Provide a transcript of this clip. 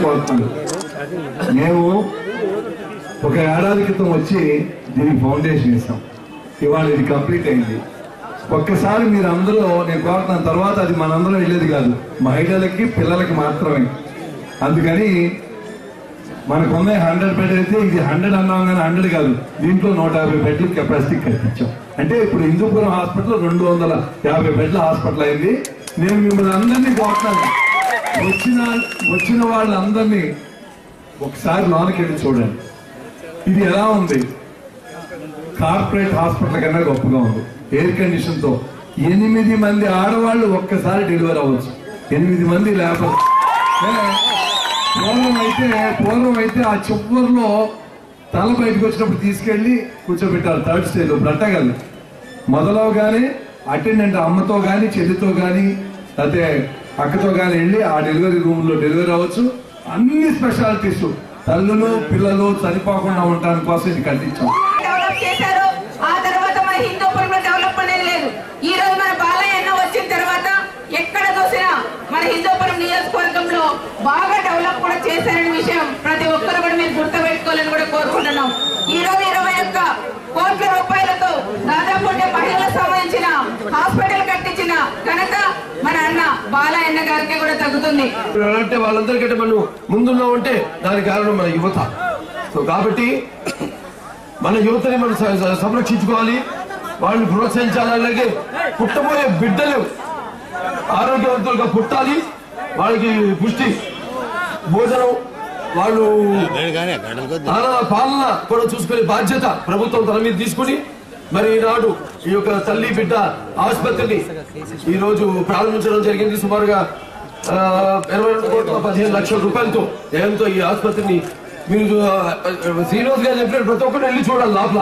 కోరుతున్నాను. మేము ఒక ఏడాది క్రితం వచ్చి దీనికి ఫౌండేషన్ ఇస్తాం. ఇవాళ ఇది కంప్లీట్ అయింది. ఒక్కసారి మీరు అందరూ నేను కోరుతున్నాను, తర్వాత అది మనందరం వెళ్ళేది కాదు, మహిళలకి పిల్లలకి మాత్రమే. అందుకని మనకున్న 100 బెడ్ అయితే ఇది 100 అన్నాం కానీ 100 కాదు, దీంట్లో 150 బెడ్లు కెపాసిటీ కల్పించాం. అంటే ఇప్పుడు హిందూపురం హాస్పిటల్ 250 బెడ్ల హాస్పిటల్ అయింది. నేను మిమ్మల్ని అందరినీ కోరుతున్నాను, వచ్చిన వాళ్ళందరినీ ఒకసారి లోనికి వెళ్ళి చూడండి. ఇది ఎలా ఉంది? కార్పొరేట్ హాస్పిటల్ కన్నా గొప్పగా ఉంది. ఎయిర్ కండిషన్ తో 8 మంది ఆడవాళ్ళు ఒక్కసారి డెలివరీ అవ్వచ్చు. 8 మంది లేబర్. పూర్వం అయితే ఆ చివరిలో తల బయటకు వచ్చినప్పుడు తీసుకెళ్లి కూర్చోబెట్టారు 3rd స్టేజ్. ఇప్పుడు అట్టగలరు మొదలవగానే అటెండెంట్ అమ్మతో గాని చెల్లితో గాని అయితే అక్కతో గాని వెళ్ళి ఆ డెలివరీ రూమ్ లో డెలివరీ అవ్వచ్చు. అన్ని స్పెషాలిటీస్ తల్లులు పిల్లలు చనిపోకుండా ఉండడానికి కోసం ఇది కట్టించాం. ఆ తర్వాత మన హిందూపురంలో డెవలప్ అనేది లేదు. ఈ రోజు మన బాలయ్య అన్న వచ్చిన తర్వాత ఎక్కడ చూసినా మన హిందూపురం నియోజకవర్గంలో బాగా డెవలప్ కూడా చేశారనే విషయం ప్రతి ఒక్కరు కూడా మీరు గుర్తుపెట్టుకోవాలని కూడా కోరుకుంటున్నాం. ఈ రోజు 21 కోట్ల రూపాయలతో దాదాపు మహిళలకు సంబంధించిన హాస్పిటల్ కట్టించిన ఘనత మన అన్న బాలయ్య అన్న గారికి కూడా తగ్గుతుంది. అంటే వాళ్ళందరికంటే మనం ముందున్నామంటే దానికి కారణం మన యువత. సో కాబట్టి మన యువతని మనం సంరక్షించుకోవాలి, వాళ్ళని ప్రోత్సహించాలి. అలాగే పుట్టబోయే బిడ్డలు ఆరోగ్యవంతులుగా పుట్టాలి, వాళ్ళకి పుష్టి భోజనం, వాళ్ళు పాలన కూడా చూసుకునే బాధ్యత ప్రభుత్వం తన మీద తీసుకుని మరి ఈనాడు ఈ యొక్క తల్లి బిడ్డ ఆసుపత్రిని ఈ రోజు ప్రారంభించడం జరిగింది. సుమారుగా 22,15 లక్షల రూపాయలతో వ్యయంతో ఈ ఆసుపత్రిని మీరు శ్రీనివాస్ గారు చెప్పినట్టు ప్రతి ఒక్కరు వెళ్ళి చూడాలి లోపల.